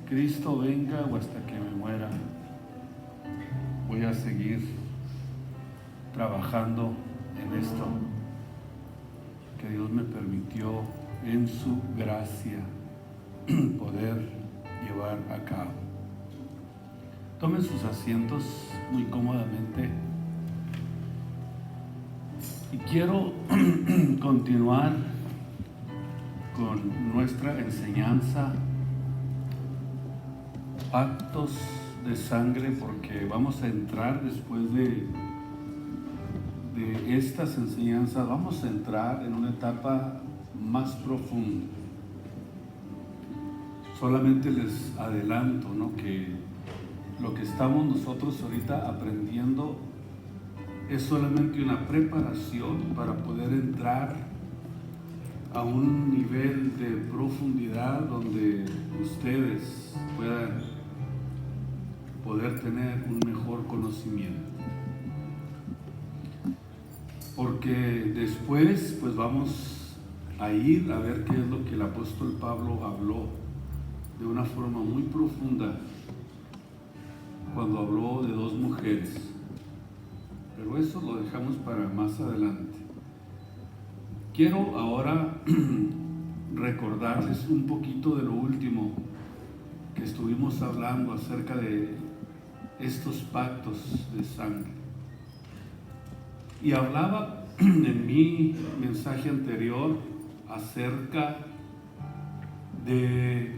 Cristo venga o hasta que me muera, voy a seguir trabajando en esto que Dios me permitió en su gracia poder llevar a cabo. Tomen sus asientos muy cómodamente y quiero continuar con nuestra enseñanza, pactos de sangre, porque vamos a entrar después de estas enseñanzas, vamos a entrar en una etapa más profunda. Solamente les adelanto, ¿no?, que lo que estamos nosotros ahorita aprendiendo es solamente una preparación para poder entrar a un nivel de profundidad donde ustedes puedan poder tener un mejor conocimiento. Porque después pues vamos a ir a ver qué es lo que el apóstol Pablo habló de una forma muy profunda cuando habló de dos mujeres. Pero eso lo dejamos para más adelante. Quiero ahora recordarles un poquito de lo último que estuvimos hablando acerca de estos pactos de sangre. Y hablaba en mi mensaje anterior acerca de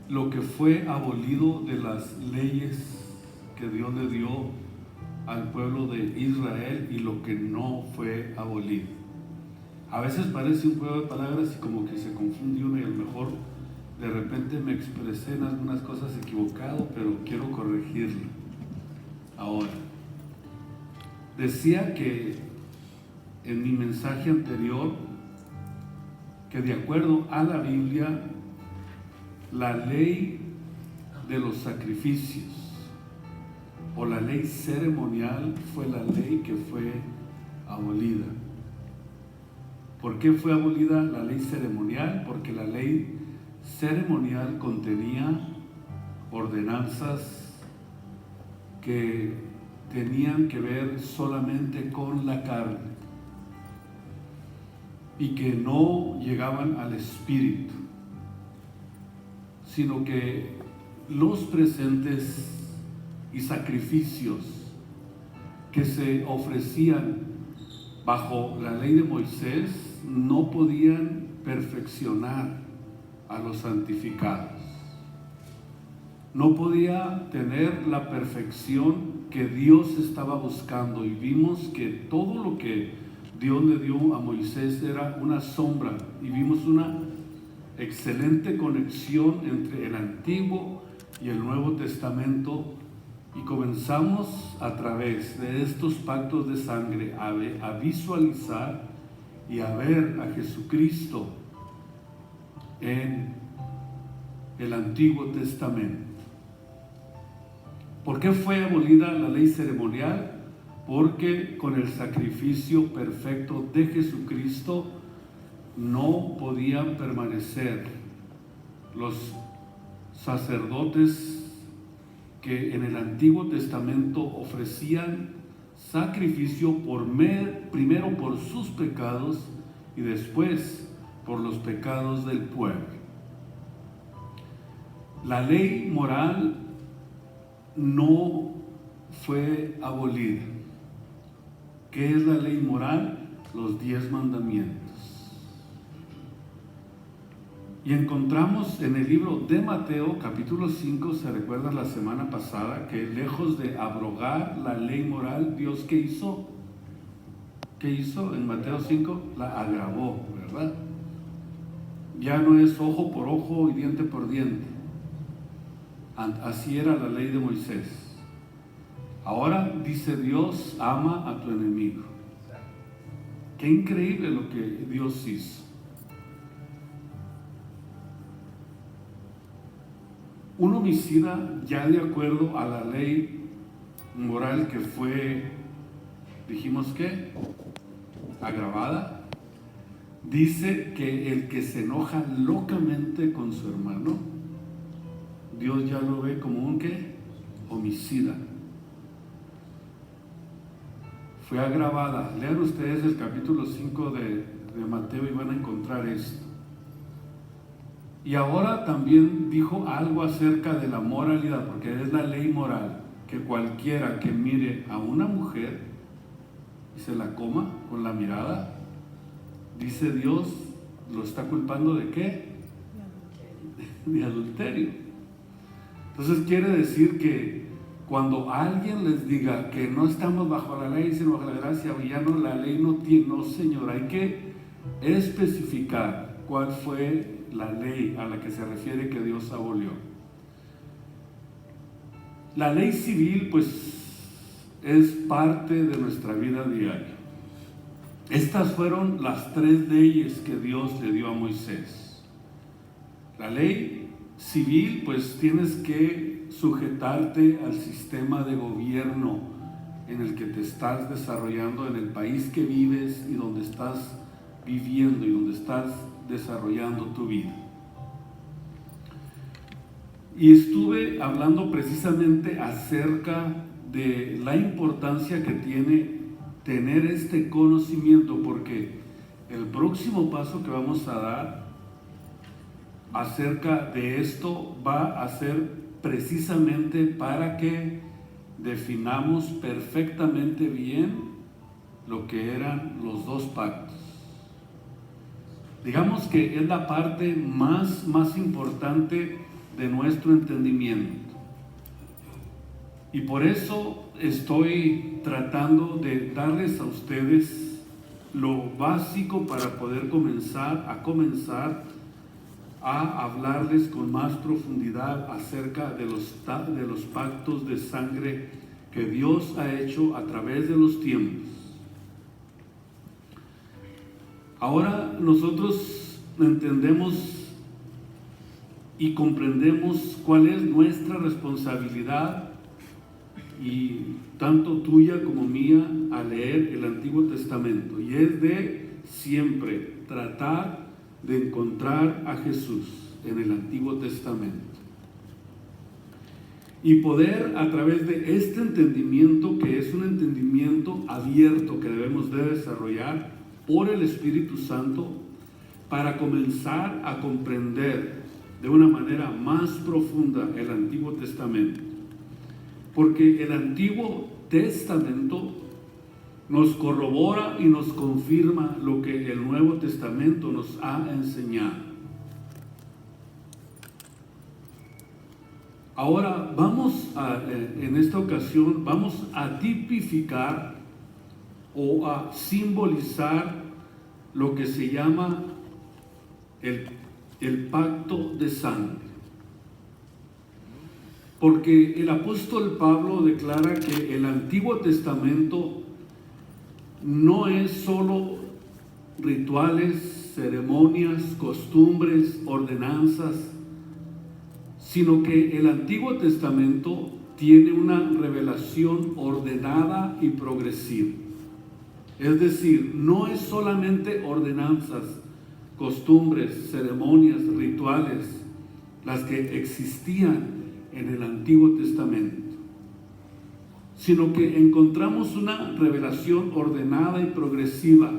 lo que fue abolido de las leyes que Dios le dio al pueblo de Israel y lo que no fue abolido. A veces parece un juego de palabras y como que se confunde uno, y a lo mejor de repente me expresé en algunas cosas equivocado, pero quiero corregirlo ahora. Decía que en mi mensaje anterior que de acuerdo a la Biblia, la ley de los sacrificios o la ley ceremonial fue la ley que fue abolida. ¿Por qué fue abolida la ley ceremonial? Porque la ley ceremonial contenía ordenanzas que tenían que ver solamente con la carne y que no llegaban al espíritu, sino que los presentes y sacrificios que se ofrecían bajo la ley de Moisés no podían perfeccionar a los santificados. No podía tener la perfección que Dios estaba buscando, y vimos que todo lo que Dios le dio a Moisés era una sombra, y vimos una excelente conexión entre el Antiguo y el Nuevo Testamento, y comenzamos a través de estos pactos de sangre a visualizar y a ver a Jesucristo en el Antiguo Testamento. ¿Por qué fue abolida la ley ceremonial? Porque con el sacrificio perfecto de Jesucristo no podían permanecer los sacerdotes que en el Antiguo Testamento ofrecían sacrificio primero por sus pecados y después por los pecados del pueblo. La ley moral no fue abolida. ¿Qué es la ley moral? Los 10 mandamientos. Y encontramos en el libro de Mateo, capítulo 5, se recuerda la semana pasada, que lejos de abrogar la ley moral, Dios ¿qué hizo? ¿Qué hizo en Mateo 5? La agravó, ¿verdad? Ya no es ojo por ojo y diente por diente. Así era la ley de Moisés. Ahora dice Dios, ama a tu enemigo. Qué increíble lo que Dios hizo. Un homicida, ya de acuerdo a la ley moral que fue, dijimos que, agravada, dice que el que se enoja locamente con su hermano Dios ya lo ve como un ¿qué? Homicida. Fue agravada. Lean ustedes el capítulo 5 de Mateo y van a encontrar esto. Y ahora también dijo algo acerca de la moralidad, porque es la ley moral, que cualquiera que mire a una mujer y se la coma con la mirada, dice Dios, lo está culpando ¿de qué? De adulterio. Entonces quiere decir que cuando alguien les diga que no estamos bajo la ley, sino bajo la gracia, ya no, la ley no tiene, no señor, hay que especificar cuál fue la ley a la que se refiere que Dios abolió. La ley civil pues es parte de nuestra vida diaria. Estas fueron las 3 leyes que Dios le dio a Moisés. La ley civil, pues tienes que sujetarte al sistema de gobierno en el que te estás desarrollando, en el país que vives y donde estás viviendo y donde estás desarrollando tu vida. Y estuve hablando precisamente acerca de la importancia que tiene tener este conocimiento, porque el próximo paso que vamos a dar acerca de esto va a ser precisamente para que definamos perfectamente bien lo que eran los 2 pactos. Digamos que es la parte más importante de nuestro entendimiento. Y por eso estoy tratando de darles a ustedes lo básico para poder comenzar a hablarles con más profundidad acerca de los pactos de sangre que Dios ha hecho a través de los tiempos. Ahora nosotros entendemos y comprendemos cuál es nuestra responsabilidad, y tanto tuya como mía, al leer el Antiguo Testamento, y es de siempre tratar de encontrar a Jesús en el Antiguo Testamento y poder, a través de este entendimiento, que es un entendimiento abierto que debemos de desarrollar por el Espíritu Santo, para comenzar a comprender de una manera más profunda el Antiguo Testamento. Porque el Antiguo Testamento nos corrobora y nos confirma lo que el Nuevo Testamento nos ha enseñado. Ahora en esta ocasión vamos a tipificar o a simbolizar lo que se llama el pacto de sangre. Porque el apóstol Pablo declara que el Antiguo Testamento no es solo rituales, ceremonias, costumbres, ordenanzas, sino que el Antiguo Testamento tiene una revelación ordenada y progresiva. Es decir, no es solamente ordenanzas, costumbres, ceremonias, rituales, las que existían en el Antiguo Testamento, sino que encontramos una revelación ordenada y progresiva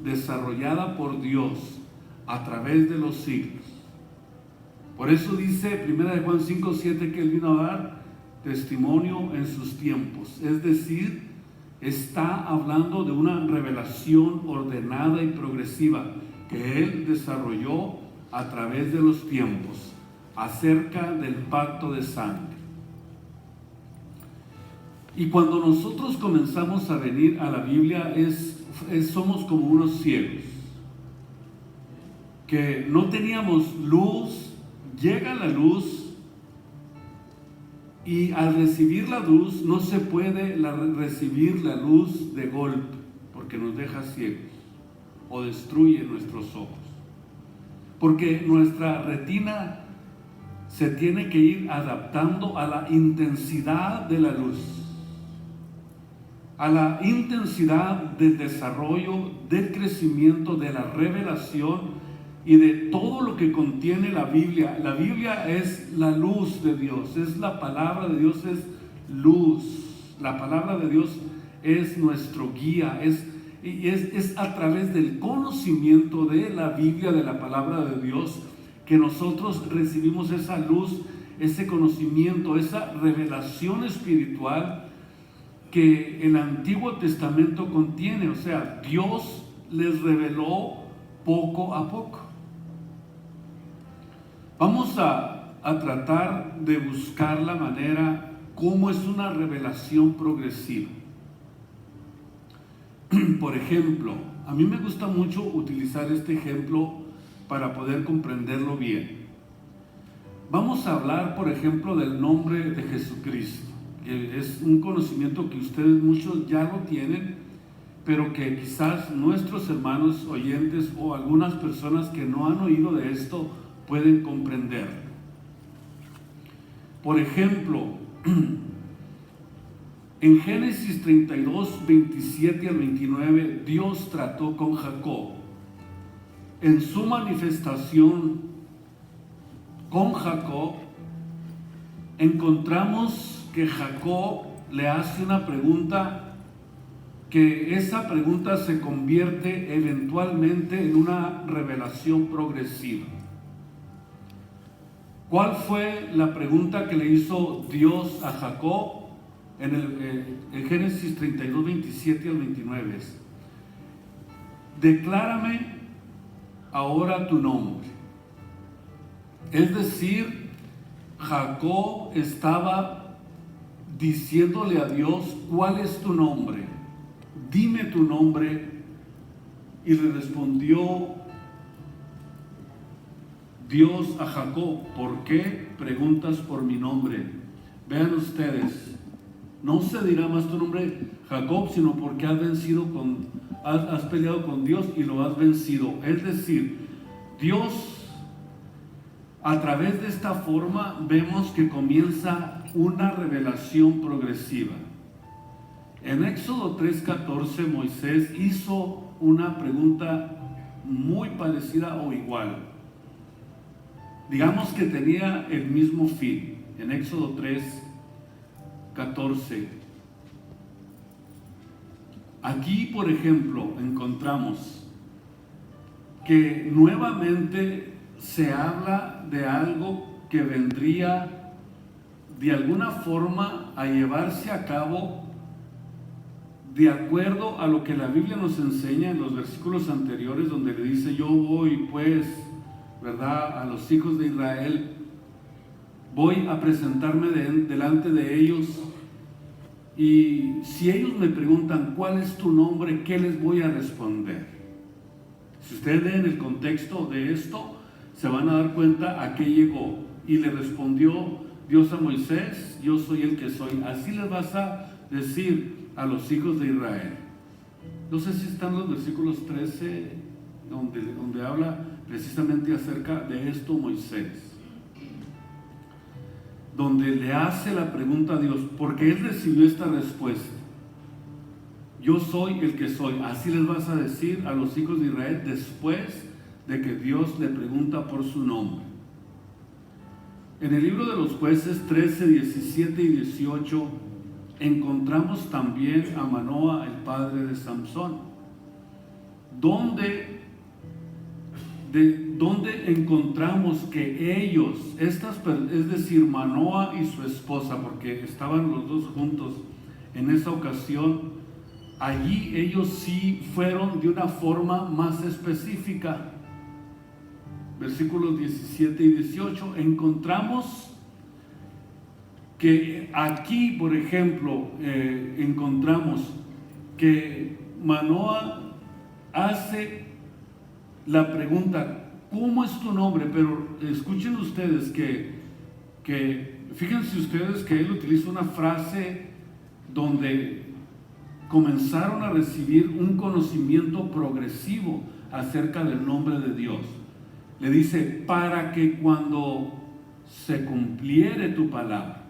desarrollada por Dios a través de los siglos. Por eso dice 1 Juan 5:7 que Él vino a dar testimonio en sus tiempos, es decir, está hablando de una revelación ordenada y progresiva que Él desarrolló a través de los tiempos acerca del pacto de sangre. Y cuando nosotros comenzamos a venir a la Biblia somos como unos ciegos que no teníamos luz. Llega la luz y al recibir la luz no se puede recibir la luz de golpe, porque nos deja ciegos o destruye nuestros ojos, porque nuestra retina se tiene que ir adaptando a la intensidad de la luz, a la intensidad del desarrollo, del crecimiento, de la revelación y de todo lo que contiene la Biblia. La Biblia es la luz de Dios, es la palabra de Dios, es luz. La palabra de Dios es nuestro guía, es a través del conocimiento de la Biblia, de la palabra de Dios, que nosotros recibimos esa luz, ese conocimiento, esa revelación espiritual que el Antiguo Testamento contiene. O sea, Dios les reveló poco a poco. Vamos a tratar de buscar la manera cómo es una revelación progresiva. Por ejemplo, a mí me gusta mucho utilizar este ejemplo para poder comprenderlo bien. Vamos a hablar, por ejemplo, del nombre de Jesucristo, que es un conocimiento que ustedes muchos ya lo tienen, pero que quizás nuestros hermanos oyentes o algunas personas que no han oído de esto pueden comprender. Por ejemplo, en Génesis 32, 27 al 29, Dios trató con Jacob. En su manifestación con Jacob, encontramos que Jacob le hace una pregunta, que esa pregunta se convierte eventualmente en una revelación progresiva. ¿Cuál fue la pregunta que le hizo Dios a Jacob? En Génesis 32, 27 al 29. Declárame ahora tu nombre. Es decir, Jacob estaba diciéndole a Dios: ¿cuál es tu nombre? Dime tu nombre. Y le respondió Dios a Jacob: ¿por qué preguntas por mi nombre? Vean ustedes, no se dirá más tu nombre Jacob, sino porque has peleado con Dios y lo has vencido. Es decir, Dios, a través de esta forma, vemos que comienza una revelación progresiva. En Éxodo 3:14, Moisés hizo una pregunta muy parecida o igual. Digamos que tenía el mismo fin. En Éxodo 3:14. Aquí, por ejemplo, encontramos que nuevamente se habla de algo que vendría de alguna forma a llevarse a cabo de acuerdo a lo que la Biblia nos enseña en los versículos anteriores, donde le dice: yo voy pues, ¿verdad?, a los hijos de Israel, voy a presentarme delante de ellos, y si ellos me preguntan ¿cuál es tu nombre?, ¿qué les voy a responder? Si ustedes leen el contexto de esto, se van a dar cuenta a qué llegó. Y le respondió Dios a Moisés: yo soy el que soy. Así les vas a decir a los hijos de Israel. No sé si están los versículos 13 donde habla precisamente acerca de esto Moisés, donde le hace la pregunta a Dios, porque él recibió esta respuesta: yo soy el que soy. Así les vas a decir a los hijos de Israel después de que Dios le pregunta por su nombre. En el libro de los Jueces 13, 17 y 18 encontramos también a Manoa, el padre de Samsón, donde encontramos que ellos, es decir, Manoa y su esposa, porque estaban los dos juntos en esa ocasión, allí ellos sí fueron de una forma más específica. Versículos 17 y 18, encontramos que aquí, por ejemplo, encontramos que Manoa hace la pregunta: ¿cómo es tu nombre? Pero escuchen ustedes que fíjense ustedes que él utiliza una frase donde comenzaron a recibir un conocimiento progresivo acerca del nombre de Dios. Le dice: para que cuando se cumpliere tu palabra.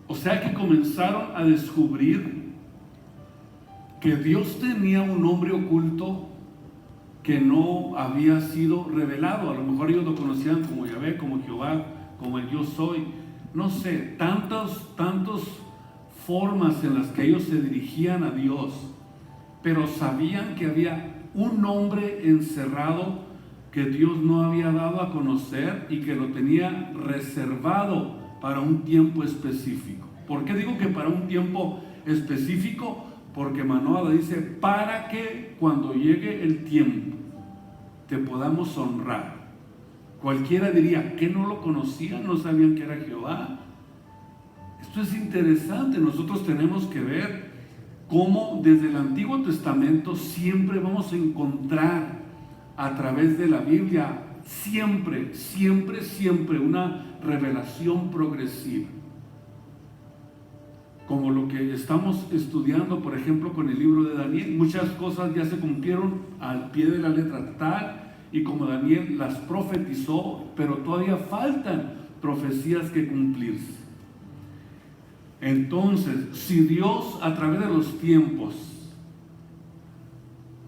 O sea que comenzaron a descubrir que Dios tenía un nombre oculto que no había sido revelado. A lo mejor ellos lo conocían como Yahvé, como Jehová, como el yo soy. No sé, tantas formas en las que ellos se dirigían a Dios, pero sabían que había un nombre encerrado que Dios no había dado a conocer y que lo tenía reservado para un tiempo específico. ¿Por qué digo que para un tiempo específico? Porque Manoah dice, para que cuando llegue el tiempo te podamos honrar. Cualquiera diría, ¿que no lo conocían? ¿No sabían que era Jehová? Esto es interesante. Nosotros tenemos que ver cómo desde el Antiguo Testamento siempre vamos a encontrar a través de la Biblia siempre una revelación progresiva. Como lo que estamos estudiando, por ejemplo, con el libro de Daniel. Muchas cosas ya se cumplieron al pie de la letra tal y como Daniel las profetizó, pero todavía faltan profecías que cumplirse. Entonces, si Dios a través de los tiempos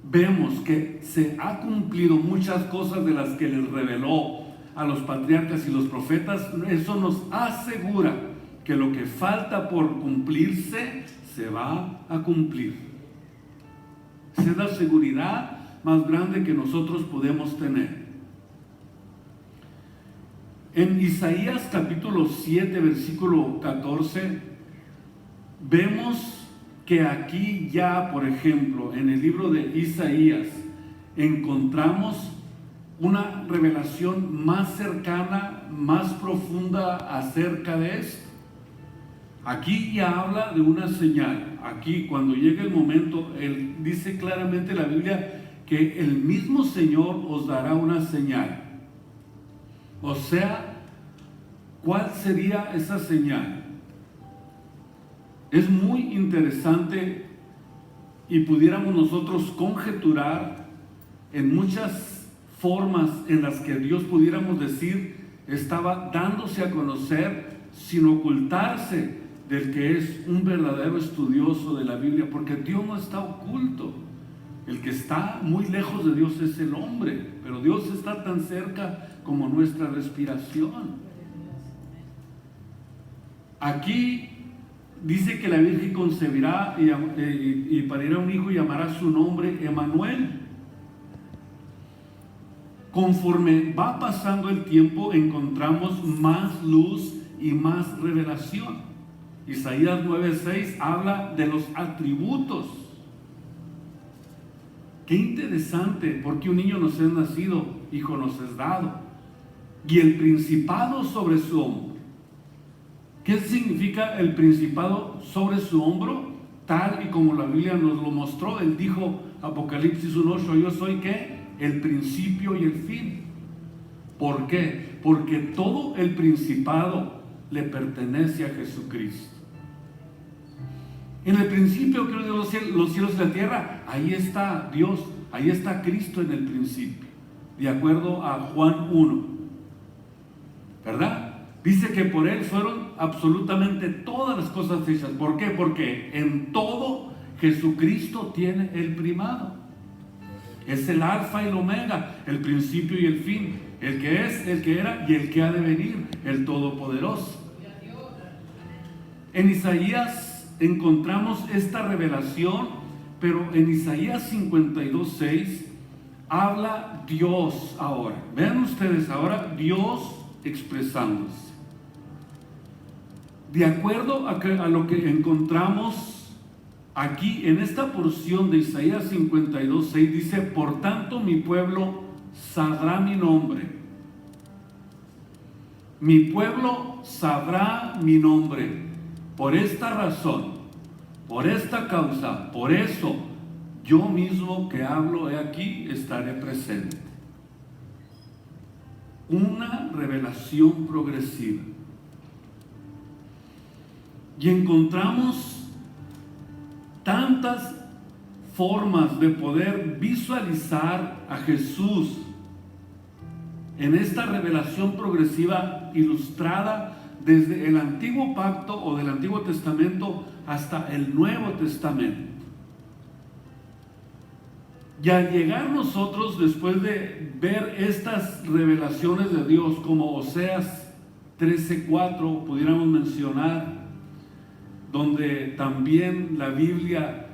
vemos que se ha cumplido muchas cosas de las que les reveló a los patriarcas y los profetas, eso nos asegura que lo que falta por cumplirse se va a cumplir. Esa es la seguridad más grande que nosotros podemos tener. En Isaías capítulo 7, versículo 14, vemos que aquí ya, por ejemplo, en el libro de Isaías, encontramos una revelación más cercana, más profunda acerca de esto. Aquí ya habla de una señal. Aquí, cuando llegue el momento, él dice claramente en la Biblia que el mismo Señor os dará una señal. O sea, ¿cuál sería esa señal? Es muy interesante y pudiéramos nosotros conjeturar en muchas formas en las que Dios, pudiéramos decir, estaba dándose a conocer sin ocultarse del que es un verdadero estudioso de la Biblia, porque Dios no está oculto. El que está muy lejos de Dios es el hombre, pero Dios está tan cerca como nuestra respiración. Aquí dice que la Virgen concebirá y parirá un hijo y llamará su nombre Emmanuel. Conforme va pasando el tiempo, encontramos más luz y más revelación. Isaías 9:6 habla de los atributos. Qué interesante, porque un niño nos es nacido, hijo nos es dado, y el principado sobre su hombro. ¿Qué significa el principado sobre su hombro? Tal y como la Biblia nos lo mostró. Él dijo, Apocalipsis 1:8, yo soy ¿qué? El principio y el fin. ¿Por qué? Porque todo el principado le pertenece a Jesucristo. En el principio creó Dios los cielos y la tierra. Ahí está Dios, ahí está Cristo en el principio, de acuerdo a Juan 1, ¿verdad? Dice que por Él fueron absolutamente todas las cosas hechas. ¿Por qué? Porque en todo Jesucristo tiene el primado. Es el alfa y el omega, el principio y el fin, el que es, el que era y el que ha de venir, el todopoderoso. En Isaías encontramos esta revelación, pero en Isaías 52:6 habla Dios ahora. Vean ustedes ahora Dios expresándose. De acuerdo a lo que encontramos aquí en esta porción de Isaías 52:6, dice, por tanto mi pueblo sabrá mi nombre. Mi pueblo sabrá mi nombre. Por esta razón, por esta causa, por eso, yo mismo que hablo aquí estaré presente. Una revelación progresiva. Y encontramos tantas formas de poder visualizar a Jesús en esta revelación progresiva ilustrada desde el Antiguo Pacto o del Antiguo Testamento hasta el Nuevo Testamento. Y al llegar nosotros, después de ver estas revelaciones de Dios, como Oseas 13:4, pudiéramos mencionar, donde también la Biblia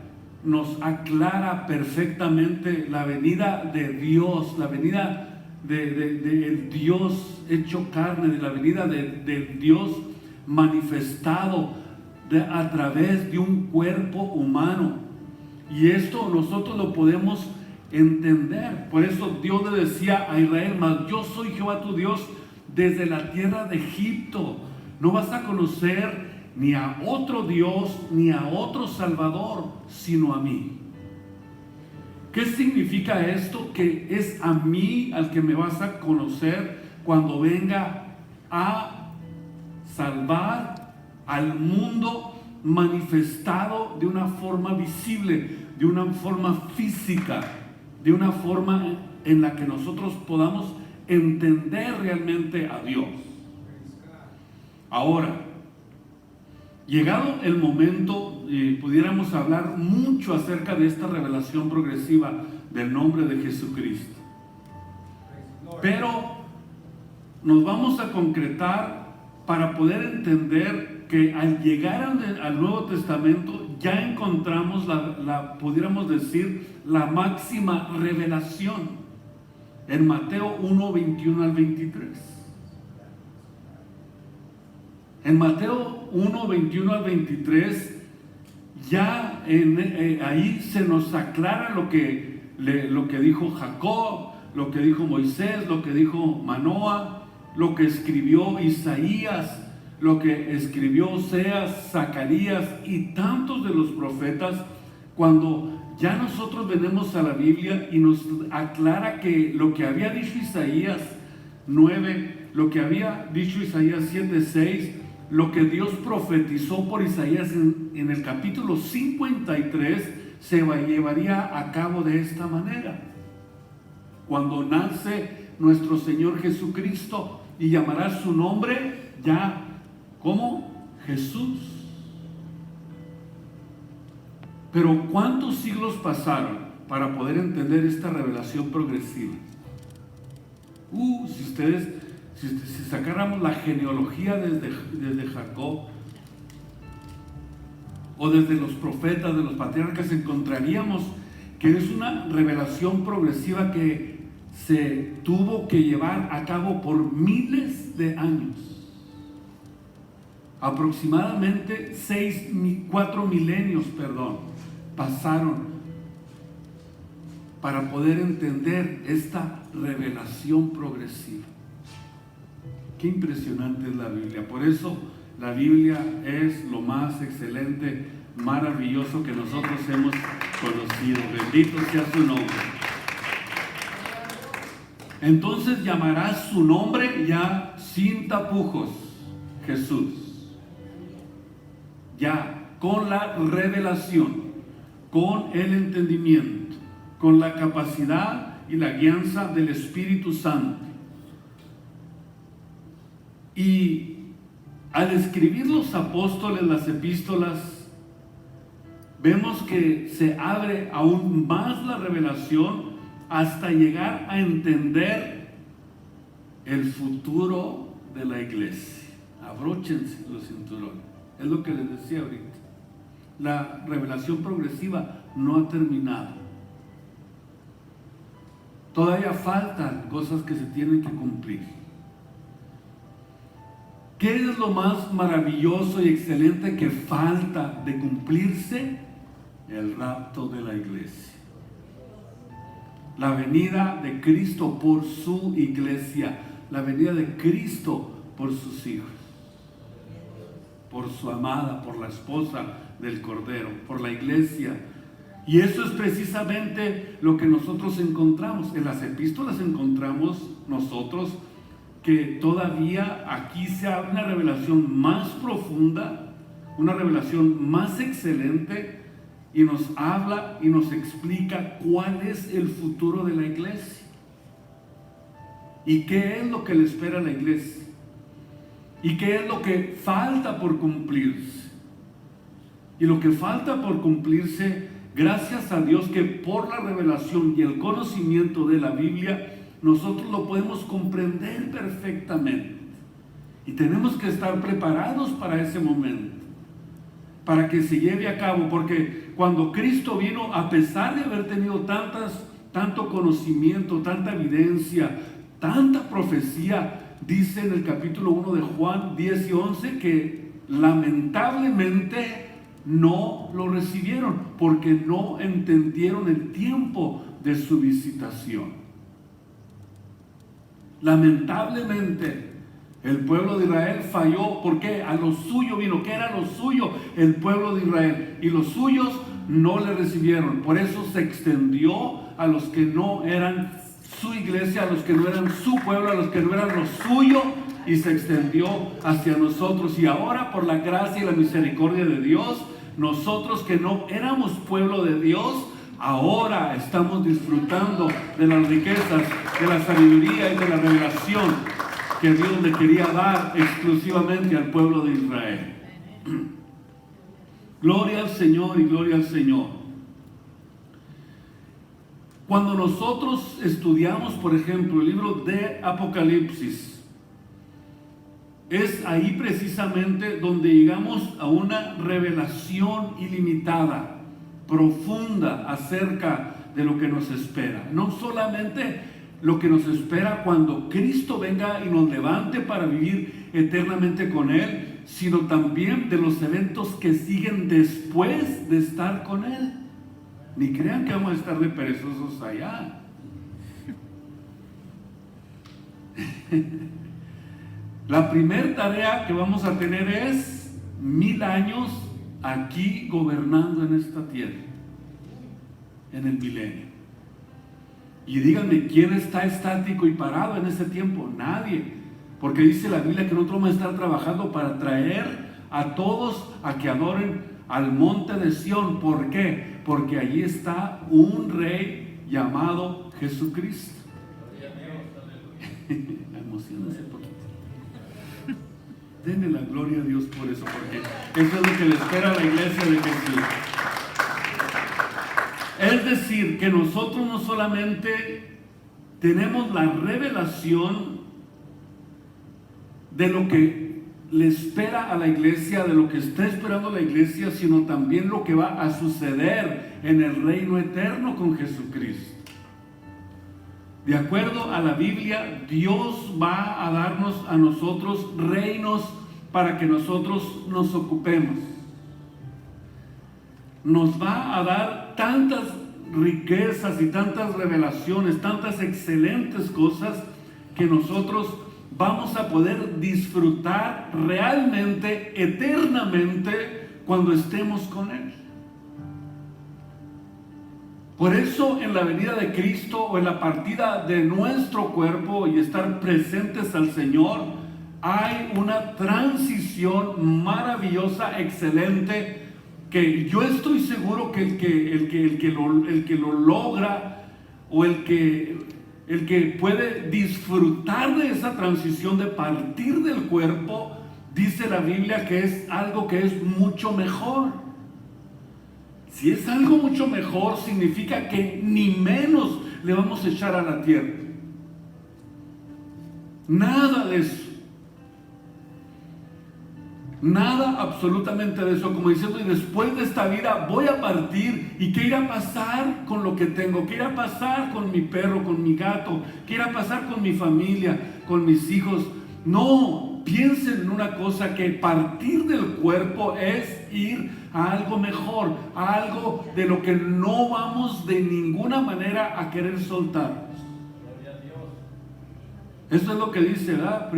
nos aclara perfectamente la venida de Dios, la venida de Dios hecho carne, de la venida de Dios manifestado a través de un cuerpo humano. Y esto nosotros lo podemos entender. Por eso Dios le decía a Israel: mas yo soy Jehová tu Dios desde la tierra de Egipto. No vas a conocer ni a otro Dios ni a otro Salvador sino a mí. ¿Qué significa esto? Que es a mí al que me vas a conocer cuando venga a salvar al mundo, manifestado de una forma visible, de una forma física, de una forma en la que nosotros podamos entender realmente a Dios. Ahora, llegado el momento, pudiéramos hablar mucho acerca de esta revelación progresiva del nombre de Jesucristo, pero nos vamos a concretar para poder entender que al llegar al Nuevo Testamento ya encontramos pudiéramos decir, la máxima revelación en Mateo 1:21 al 23. En Mateo 1:21 al 23 ya ahí se nos aclara lo que dijo Jacob, lo que dijo Moisés, lo que dijo Manoah, lo que escribió Isaías, lo que escribió Oseas, Zacarías y tantos de los profetas. Cuando ya nosotros venimos a la Biblia y nos aclara que lo que había dicho Isaías 9, lo que había dicho Isaías 7:6, lo que Dios profetizó por Isaías en el capítulo 53 se llevaría a cabo de esta manera. Cuando nace nuestro Señor Jesucristo, y llamará su nombre ya como Jesús. Pero ¿cuántos siglos pasaron para poder entender esta revelación progresiva? Si sacáramos la genealogía desde Jacob o desde los profetas, de los patriarcas, encontraríamos que es una revelación progresiva que se tuvo que llevar a cabo por miles de años. Aproximadamente 4 milenios, pasaron para poder entender esta revelación progresiva. Qué impresionante es la Biblia. Por eso la Biblia es lo más excelente, maravilloso que nosotros hemos conocido. Bendito sea su nombre. Entonces llamarás su nombre ya sin tapujos, Jesús. Ya con la revelación, con el entendimiento, con la capacidad y la guianza del Espíritu Santo. Y al escribir los apóstoles las epístolas, vemos que se abre aún más la revelación hasta llegar a entender el futuro de la iglesia. Abróchense los cinturones. Es lo que les decía ahorita. La revelación progresiva no ha terminado. Todavía faltan cosas que se tienen que cumplir. ¿Qué es lo más maravilloso y excelente que falta de cumplirse? El rapto de la iglesia. La venida de Cristo por su iglesia. La venida de Cristo por sus hijos. Por su amada, por la esposa del Cordero, por la iglesia. Y eso es precisamente lo que nosotros encontramos. En las epístolas encontramos nosotros que todavía aquí se abre una revelación más profunda, una revelación más excelente, y nos habla y nos explica cuál es el futuro de la iglesia y qué es lo que le espera a la iglesia y qué es lo que falta por cumplirse. Y lo que falta por cumplirse Gracias a Dios que por la revelación y el conocimiento de la Biblia, nosotros lo podemos comprender perfectamente. Y tenemos que estar preparados para ese momento, para que se lleve a cabo, porque cuando Cristo vino, a pesar de haber tenido tanto conocimiento, tanta evidencia, tanta profecía, dice en el capítulo 1 de Juan 10 y 11 que lamentablemente no lo recibieron, porque no entendieron el tiempo de su visitación. Lamentablemente el pueblo de Israel falló, porque a lo suyo vino. ¿Qué era lo suyo? El pueblo de Israel. Y los suyos no le recibieron. Por eso se extendió a los que no eran su iglesia, a los que no eran su pueblo, a los que no eran lo suyo, y se extendió hacia nosotros. Y ahora, por la gracia y la misericordia de Dios, nosotros que no éramos pueblo de Dios, ahora estamos disfrutando de las riquezas, de la sabiduría y de la revelación que Dios le quería dar exclusivamente al pueblo de Israel. Gloria al Señor y gloria al Señor. Cuando nosotros estudiamos, por ejemplo, el libro de Apocalipsis, es ahí precisamente donde llegamos a una revelación ilimitada, profunda acerca de lo que nos espera. No solamente lo que nos espera cuando Cristo venga y nos levante para vivir eternamente con Él, sino también de los eventos que siguen después de estar con Él. Ni crean que vamos a estar de perezosos allá. La primera tarea que vamos a tener es 1000 años aquí gobernando en esta tierra, en el milenio. Y díganme, ¿quién está estático y parado en ese tiempo? Nadie, porque dice la Biblia que nosotros vamos a estar trabajando para traer a todos a que adoren al monte de Sión. ¿Por qué? Porque allí está un rey llamado Jesucristo. Emocionense un poquito. Denle la gloria a Dios por eso, porque eso es lo que le espera a la iglesia de Jesús. Es decir, que nosotros no solamente tenemos la revelación de lo que le espera a la iglesia, de lo que está esperando la iglesia, sino también lo que va a suceder en el reino eterno con Jesucristo. De acuerdo a la Biblia, Dios va a darnos a nosotros reinos para que nosotros nos ocupemos. Nos va a dar tantas riquezas y tantas revelaciones, tantas excelentes cosas que nosotros vamos a poder disfrutar realmente, eternamente, cuando estemos con Él. Por eso en la venida de Cristo o en la partida de nuestro cuerpo y estar presentes al Señor, hay una transición maravillosa, excelente, que yo estoy seguro que el que lo logra, o el que puede disfrutar de esa transición de partir del cuerpo, dice la Biblia que es algo que es mucho mejor. Si es algo mucho mejor, significa que ni menos le vamos a echar a la tierra. Nada de eso. Nada absolutamente de eso. Como diciendo, y después de esta vida voy a partir, ¿y qué irá a pasar con lo que tengo? ¿Qué irá a pasar con mi perro, con mi gato? ¿Qué irá a pasar con mi familia, con mis hijos? No, piensen en una cosa, que partir del cuerpo es ir a algo mejor, a algo de lo que no vamos de ninguna manera a querer soltar. Eso es lo que dice, ¿verdad?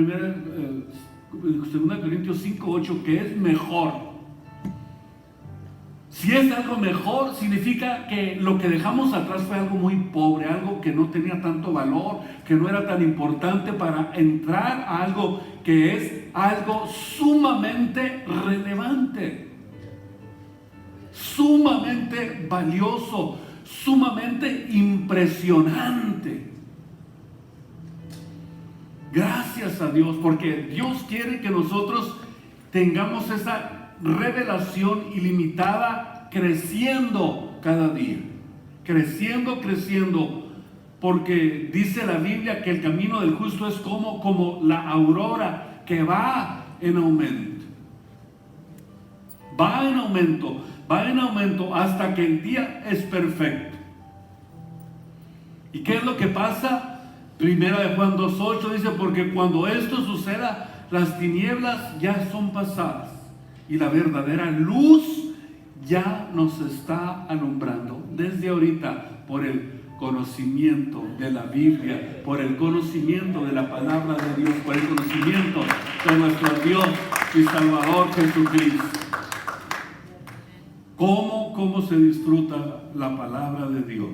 2 Corintios 5:8, que es mejor. Si es algo mejor, significa que lo que dejamos atrás fue algo muy pobre, algo que no tenía tanto valor, que no era tan importante, para entrar a algo que es algo sumamente relevante, sumamente valioso, sumamente impresionante. Gracias a Dios, porque Dios quiere que nosotros tengamos esa revelación ilimitada, creciendo cada día, creciendo, porque dice la Biblia que el camino del justo es como la aurora que va en aumento. Va en aumento hasta que el día es perfecto. ¿Y qué es lo que pasa? Primera de Juan 2:8 dice, porque cuando esto suceda, las tinieblas ya son pasadas y la verdadera luz ya nos está alumbrando desde ahorita por el conocimiento de la Biblia, por el conocimiento de la palabra de Dios, por el conocimiento de nuestro Dios y Salvador Jesucristo. ¿Cómo se disfruta la palabra de Dios?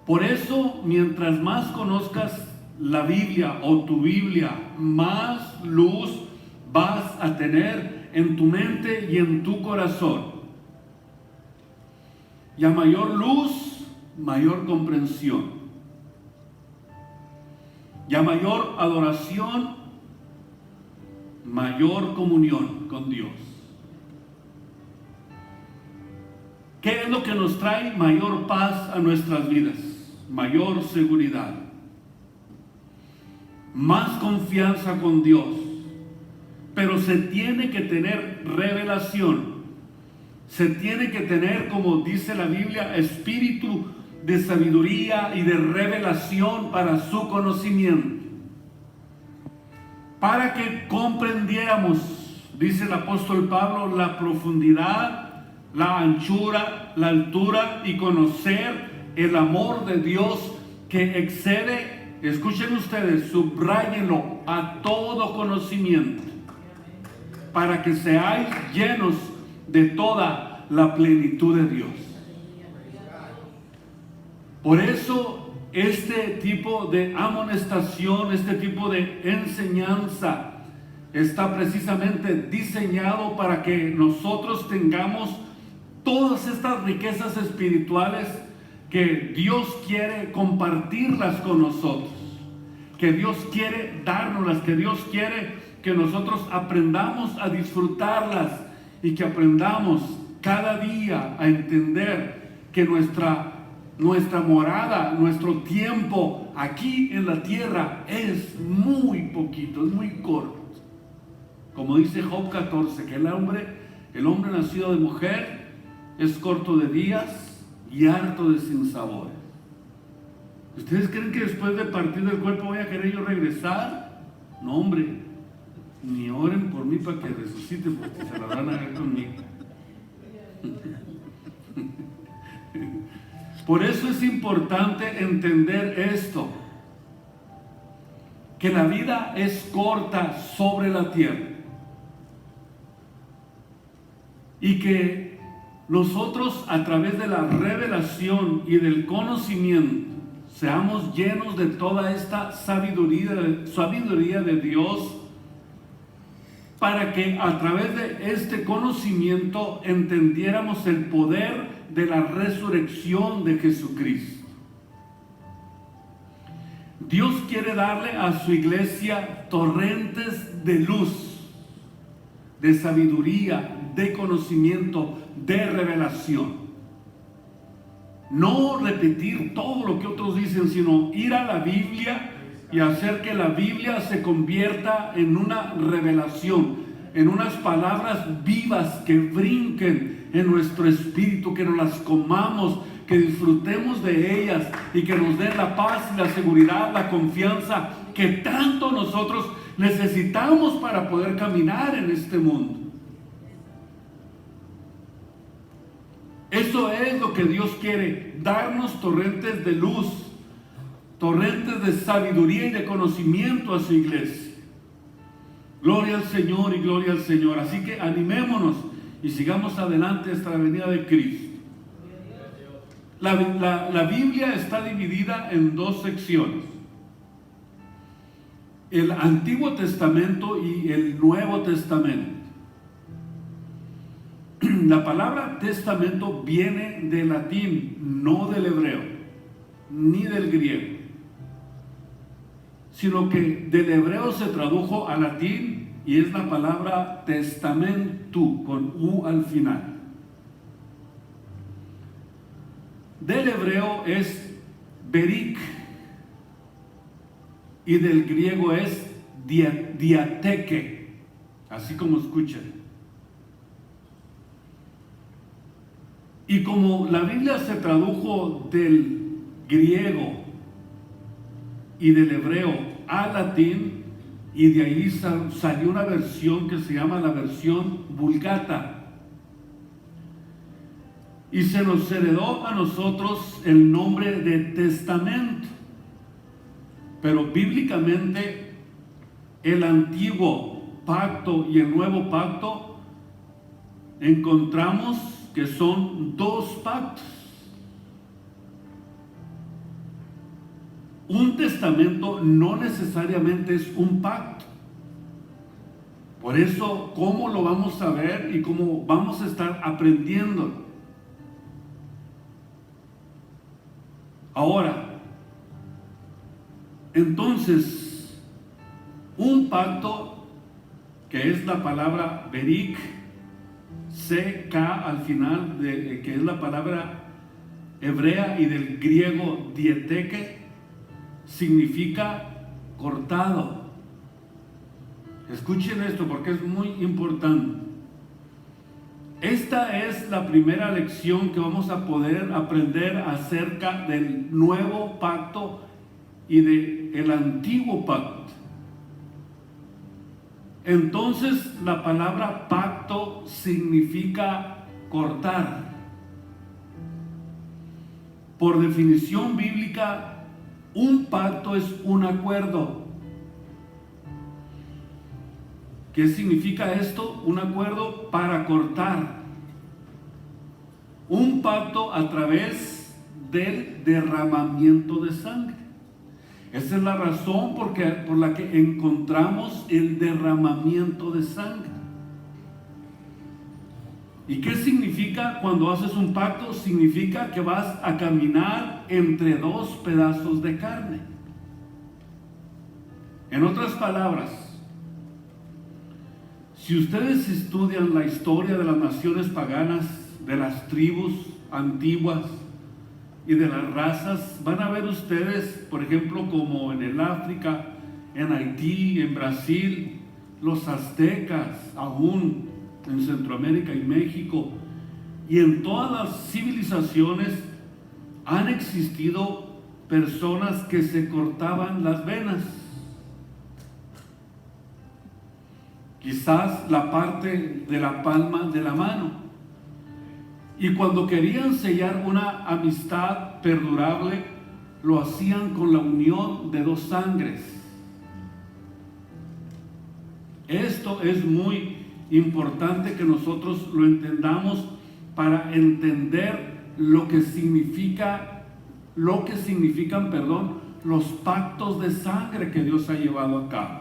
Por eso, mientras más conozcas la Biblia o tu Biblia, más luz vas a tener en tu mente y en tu corazón. Y a mayor luz, mayor comprensión. Y a mayor adoración, mayor comunión con Dios. ¿Qué es lo que nos trae mayor paz a nuestras vidas? Mayor seguridad, más confianza con Dios. Pero se tiene que tener revelación, se tiene que tener, como dice la Biblia, espíritu de sabiduría y de revelación para su conocimiento, para que comprendiéramos, dice el apóstol Pablo, la profundidad, la anchura, la altura y conocer el amor de Dios que excede, escuchen ustedes, subráyenlo, a todo conocimiento, para que seáis llenos de toda la plenitud de Dios. Por eso este tipo de amonestación, este tipo de enseñanza está precisamente diseñado para que nosotros tengamos todas estas riquezas espirituales que Dios quiere compartirlas con nosotros, que Dios quiere dárnoslas, que Dios quiere que nosotros aprendamos a disfrutarlas y que aprendamos cada día a entender que nuestra morada, nuestro tiempo aquí en la tierra es muy poquito, es muy corto. Como dice Job 14, que el hombre nacido de mujer es corto de días y harto de sinsabores. ¿Ustedes creen que después de partir del cuerpo voy a querer yo regresar? No, hombre, ni oren por mí para que resucite, porque se la van a ver conmigo. Por eso es importante entender esto, que la vida es corta sobre la tierra y que nosotros, a través de la revelación y del conocimiento, seamos llenos de toda esta sabiduría de Dios, para que a través de este conocimiento entendiéramos el poder de la resurrección de Jesucristo. Dios quiere darle a su iglesia torrentes de luz, de sabiduría, de conocimiento, de revelación. No repetir todo lo que otros dicen, sino ir a la Biblia y hacer que la Biblia se convierta en una revelación, en unas palabras vivas que brinquen en nuestro espíritu, que nos las comamos, que disfrutemos de ellas y que nos den la paz, la seguridad, la confianza que tanto nosotros necesitamos para poder caminar en este mundo. Eso es lo que Dios quiere, darnos torrentes de luz, torrentes de sabiduría y de conocimiento a su iglesia. Gloria al Señor y gloria al Señor. Así que animémonos y sigamos adelante hasta la venida de Cristo. La Biblia está dividida en dos secciones: el Antiguo Testamento y el Nuevo Testamento. La palabra testamento viene del latín, no del hebreo, ni del griego, sino que del hebreo se tradujo al latín y es la palabra testamentu, con U al final. del hebreo es berik y del griego es diateque, así como escuchan. Y como la Biblia se tradujo del griego y del hebreo al latín, y de ahí salió una versión que se llama la versión Vulgata. Y se nos heredó a nosotros el nombre de testamento. Pero bíblicamente el antiguo pacto y el nuevo pacto encontramos que son dos pactos. Un testamento no necesariamente es un pacto. Por eso, ¿cómo lo vamos a ver y cómo vamos a estar aprendiendo? Ahora, entonces, un pacto, que es la palabra berik, CK al final, que es la palabra hebrea, y del griego dieteke, significa cortado. Escuchen esto porque es muy importante. Esta es la primera lección que vamos a poder aprender acerca del nuevo pacto y del antiguo pacto. Entonces, la palabra pacto significa cortar. Por definición bíblica, un pacto es un acuerdo. ¿Qué significa esto? Un acuerdo para cortar. Un pacto a través del derramamiento de sangre. Esa es la razón por la que encontramos el derramamiento de sangre. ¿Y qué significa cuando haces un pacto? Significa que vas a caminar entre dos pedazos de carne. En otras palabras, si ustedes estudian la historia de las naciones paganas, de las tribus antiguas y de las razas, van a ver ustedes, por ejemplo, como en el África, en Haití, en Brasil, los aztecas, aún en Centroamérica y México, y en todas las civilizaciones han existido personas que se cortaban las venas. Quizás la parte de la palma de la mano. Y cuando querían sellar una amistad perdurable, lo hacían con la unión de dos sangres. Esto es muy importante que nosotros lo entendamos para entender lo que significan, los pactos de sangre que Dios ha llevado a cabo.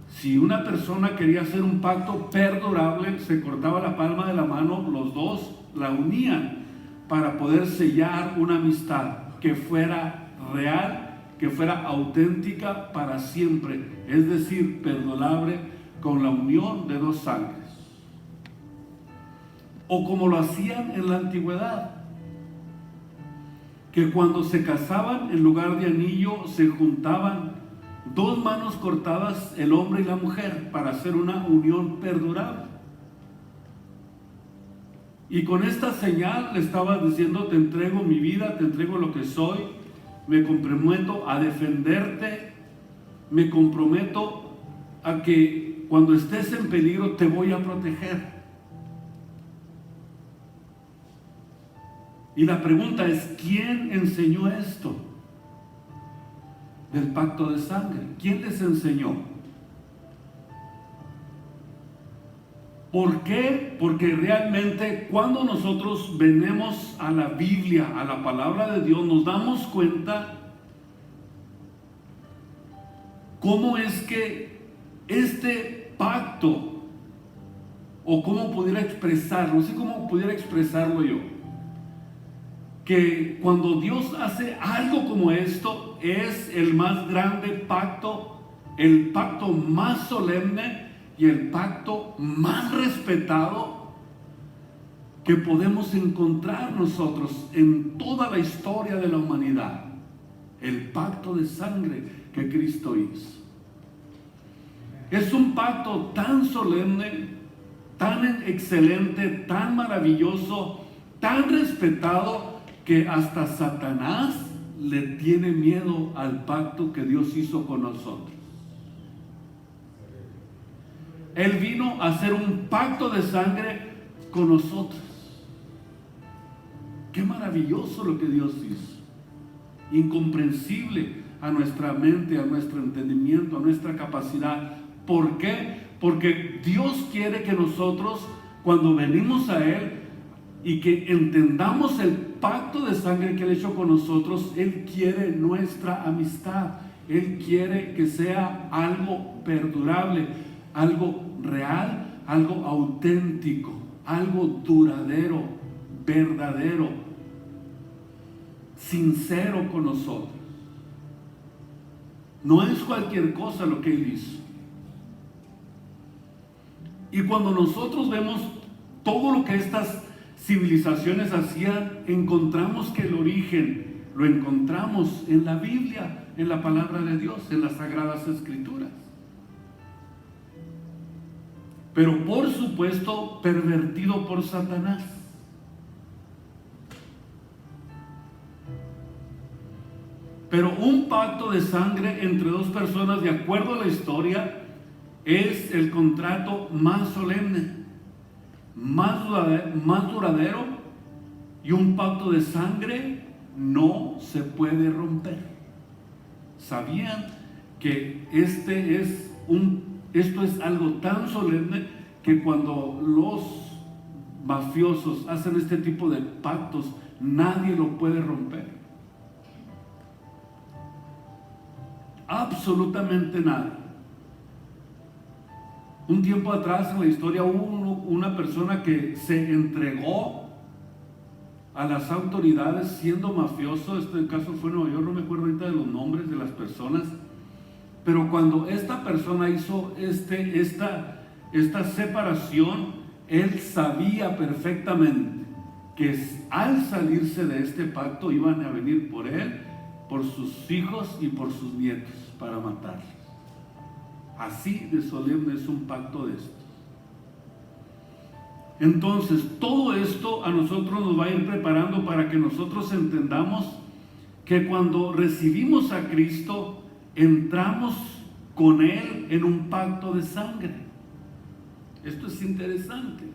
Si una persona quería hacer un pacto perdurable, se cortaba la palma de la mano, los dos la unían para poder sellar una amistad que fuera real, que fuera auténtica para siempre, es decir, perdurable, con la unión de dos sangres. O como lo hacían en la antigüedad, que cuando se casaban, en lugar de anillo, se juntaban dos manos cortadas, el hombre y la mujer, para hacer una unión perdurable. Y con esta señal le estaba diciendo: te entrego mi vida, te entrego lo que soy, me comprometo a defenderte, me comprometo a que cuando estés en peligro te voy a proteger. Y la pregunta es: ¿quién enseñó esto del pacto de sangre? ¿Quién les enseñó? ¿Por qué? Porque realmente cuando nosotros venimos a la Biblia, a la palabra de Dios, nos damos cuenta cómo es que este pacto, o cómo pudiera expresarlo, no sé cómo pudiera expresarlo yo, que cuando Dios hace algo como esto, es el más grande pacto, el pacto más solemne y el pacto más respetado que podemos encontrar nosotros en toda la historia de la humanidad. El pacto de sangre que Cristo hizo. Es un pacto tan solemne, tan excelente, tan maravilloso, tan respetado, que hasta Satanás le tiene miedo al pacto que Dios hizo con nosotros. Él vino a hacer un pacto de sangre con nosotros. Qué maravilloso lo que Dios hizo. Incomprensible a nuestra mente, a nuestro entendimiento, a nuestra capacidad. ¿Por qué? Porque Dios quiere que nosotros, cuando venimos a Él y que entendamos el pacto de sangre que Él ha hecho con nosotros, Él quiere nuestra amistad. Él quiere que sea algo perdurable, algo real, algo auténtico, algo duradero, verdadero, sincero con nosotros. No es cualquier cosa lo que Él hizo. Y cuando nosotros vemos todo lo que estas civilizaciones hacían, encontramos que el origen lo encontramos en la Biblia, en la palabra de Dios, en las Sagradas Escrituras. Pero por supuesto pervertido por Satanás. Pero un pacto de sangre entre dos personas, de acuerdo a la historia, es el contrato más solemne, más duradero, y un pacto de sangre no se puede romper. ¿Sabían que esto es algo tan solemne que cuando los mafiosos hacen este tipo de pactos, nadie lo puede romper? Absolutamente nada. Un tiempo atrás en la historia hubo una persona que se entregó a las autoridades siendo mafioso. Este caso fue en Nueva York, no me acuerdo ahorita de los nombres de las personas. Pero cuando esta persona hizo esta separación, él sabía perfectamente que al salirse de este pacto iban a venir por él, por sus hijos y por sus nietos para matarlos. Así de solemne es un pacto de estos. Entonces, todo esto a nosotros nos va a ir preparando para que nosotros entendamos que cuando recibimos a Cristo, entramos con Él en un pacto de sangre. Esto es interesante.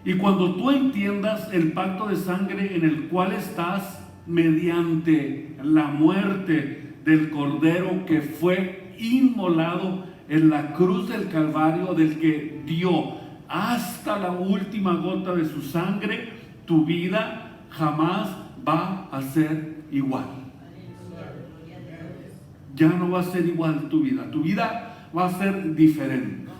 Y cuando tú entiendas el pacto de sangre en el cual estás, mediante la muerte del Cordero que fue inmolado en la cruz del Calvario, del que dio hasta la última gota de su sangre, tu vida jamás va a ser igual. Ya no va a ser igual tu vida va a ser diferente.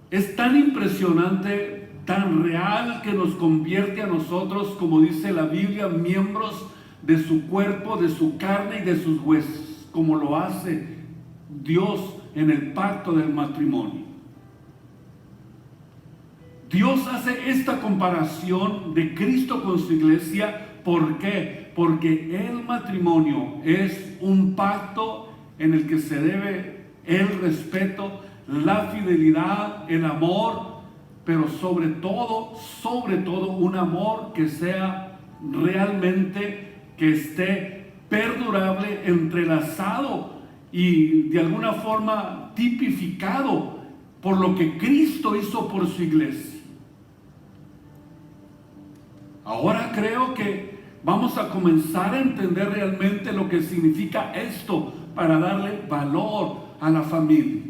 Es tan impresionante, tan real, que nos convierte a nosotros, como dice la Biblia, miembros de su cuerpo, de su carne y de sus huesos, como lo hace Dios en el pacto del matrimonio. Dios hace esta comparación de Cristo con su iglesia. ¿Por qué? Porque el matrimonio es un pacto en el que se debe el respeto, la fidelidad, el amor, pero sobre todo un amor que sea realmente, que esté perdurable, entrelazado y de alguna forma tipificado por lo que Cristo hizo por su iglesia. Ahora creo que vamos a comenzar a entender realmente lo que significa esto para darle valor a la familia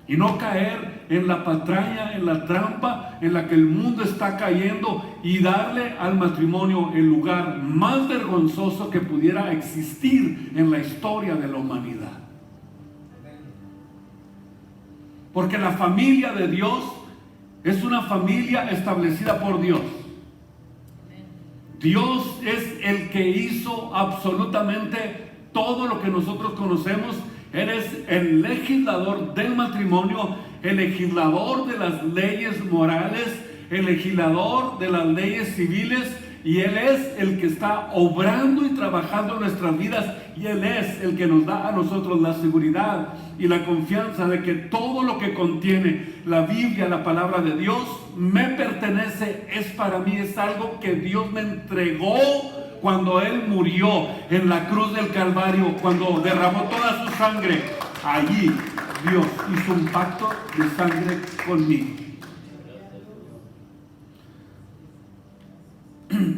y no caer en la patraña, en la trampa en la que el mundo está cayendo, y darle al matrimonio el lugar más vergonzoso que pudiera existir en la historia de la humanidad. Porque la familia de Dios es una familia establecida por Dios. Dios es el que hizo absolutamente todo lo que nosotros conocemos. Él es el legislador del matrimonio, el legislador de las leyes morales, el legislador de las leyes civiles, y Él es el que está obrando y trabajando en nuestras vidas, y Él es el que nos da a nosotros la seguridad y la confianza de que todo lo que contiene la Biblia, la palabra de Dios, me pertenece, es para mí, es algo que Dios me entregó cuando Él murió en la cruz del Calvario, cuando derramó toda su sangre. Allí Dios hizo un pacto de sangre conmigo.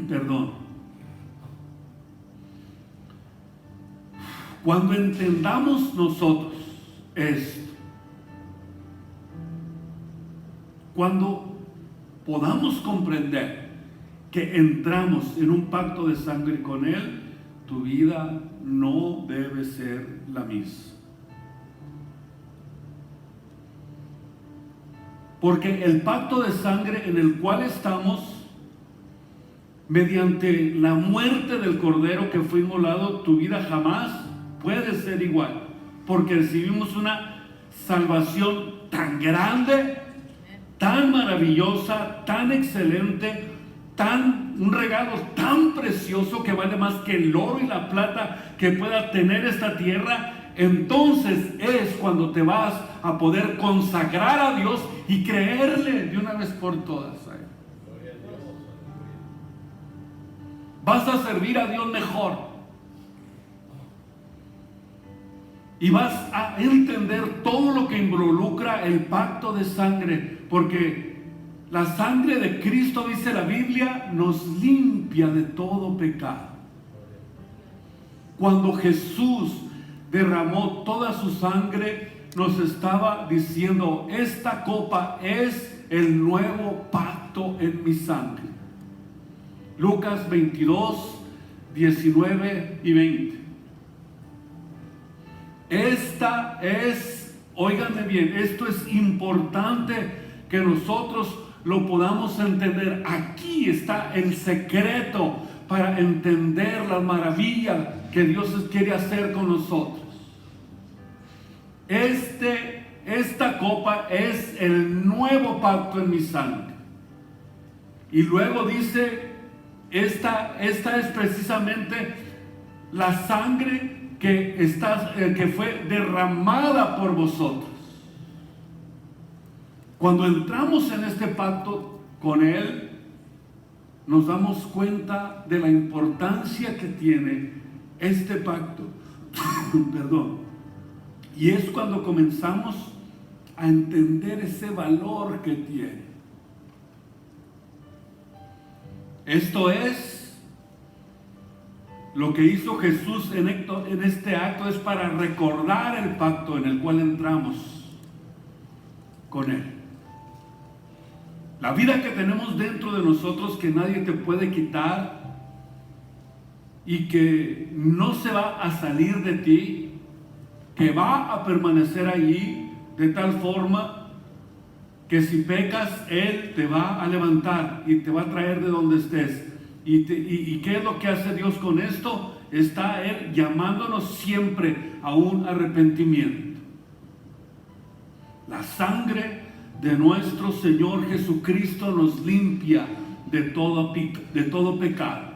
Perdón. Cuando entendamos nosotros esto, cuando podamos comprender que entramos en un pacto de sangre con Él, tu vida no debe ser la misma. Porque el pacto de sangre en el cual estamos, mediante la muerte del Cordero que fue inmolado, tu vida jamás puede ser igual. Porque recibimos una salvación tan grande, tan maravillosa, tan excelente, un regalo tan precioso que vale más que el oro y la plata que pueda tener esta tierra. Entonces es cuando te vas a poder consagrar a Dios y creerle de una vez por todas a Él. Vas a servir a Dios mejor. Y vas a entender todo lo que involucra el pacto de sangre. Porque la sangre de Cristo, dice la Biblia, nos limpia de todo pecado. Cuando Jesús derramó toda su sangre, nos estaba diciendo: esta copa es el nuevo pacto en mi sangre. Lucas 22, 19 y 20. Esta es, óiganme bien, esto es importante que nosotros lo podamos entender. Aquí está el secreto para entender la maravilla que Dios quiere hacer con nosotros. Esta copa es el nuevo pacto en mi sangre. Y luego dice, esta es precisamente la sangre que fue derramada por vosotros. Cuando entramos en este pacto con Él, nos damos cuenta de la importancia que tiene este pacto. Perdón. Y es cuando comenzamos a entender ese valor que tiene. Esto es lo que hizo Jesús en este acto, es para recordar el pacto en el cual entramos con Él. La vida que tenemos dentro de nosotros, que nadie te puede quitar y que no se va a salir de ti, que va a permanecer allí de tal forma que si pecas, Él te va a levantar y te va a traer de donde estés. ¿Y qué es lo que hace Dios con esto? Está Él llamándonos siempre a un arrepentimiento. La sangre de nuestro Señor Jesucristo nos limpia de todo pecado.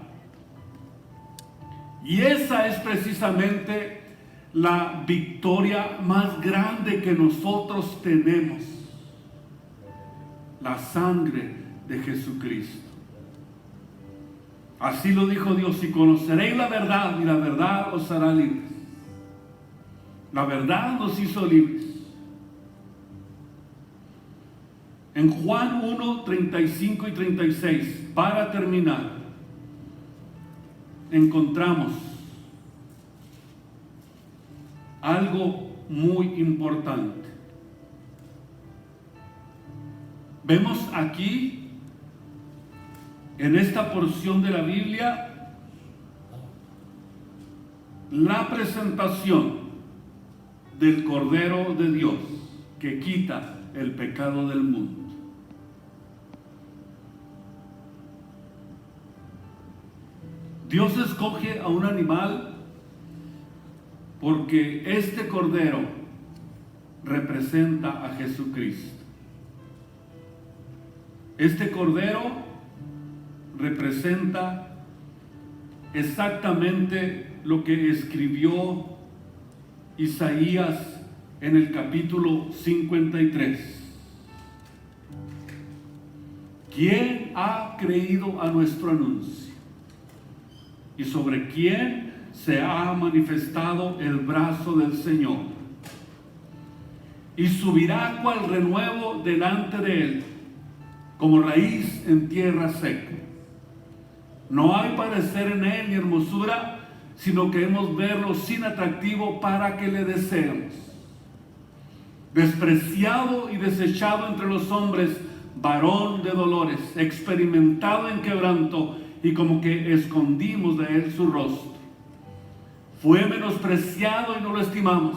Y esa es precisamente la victoria más grande que nosotros tenemos. La sangre de Jesucristo. Así lo dijo Dios: y conoceréis la verdad, y la verdad os hará libres. La verdad nos hizo libres. En Juan 1, 35 y 36, para terminar, encontramos algo muy importante. Vemos aquí, en esta porción de la Biblia, la presentación del Cordero de Dios que quita el pecado del mundo. Dios escoge a un animal porque este Cordero representa a Jesucristo. Este cordero representa exactamente lo que escribió Isaías en el capítulo 53. ¿Quién ha creído a nuestro anuncio? ¿Y sobre quién se ha manifestado el brazo del Señor? Y subirá cual renuevo delante de él, como raíz en tierra seca. No hay parecer en él ni hermosura, sino que hemos verlo sin atractivo para que le deseemos. Despreciado y desechado entre los hombres, varón de dolores, experimentado en quebranto, y como que escondimos de él su rostro. Fue menospreciado y no lo estimamos.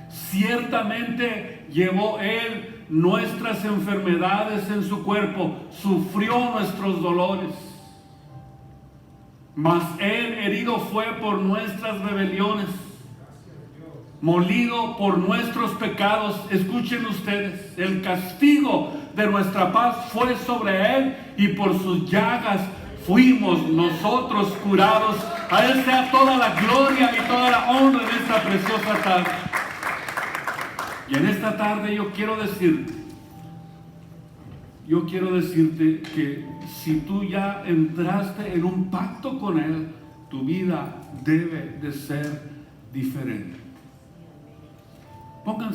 Ciertamente llevó él nuestras enfermedades en su cuerpo, sufrió nuestros dolores. Mas él herido fue por nuestras rebeliones, molido por nuestros pecados. Escuchen ustedes, el castigo de nuestra paz fue sobre él, y por sus llagas fuimos nosotros curados. A él sea toda la gloria y toda la honra en esta preciosa tarde. Y en esta tarde yo quiero decirte que si tú ya entraste en un pacto con él, tu vida debe de ser diferente. Pónganse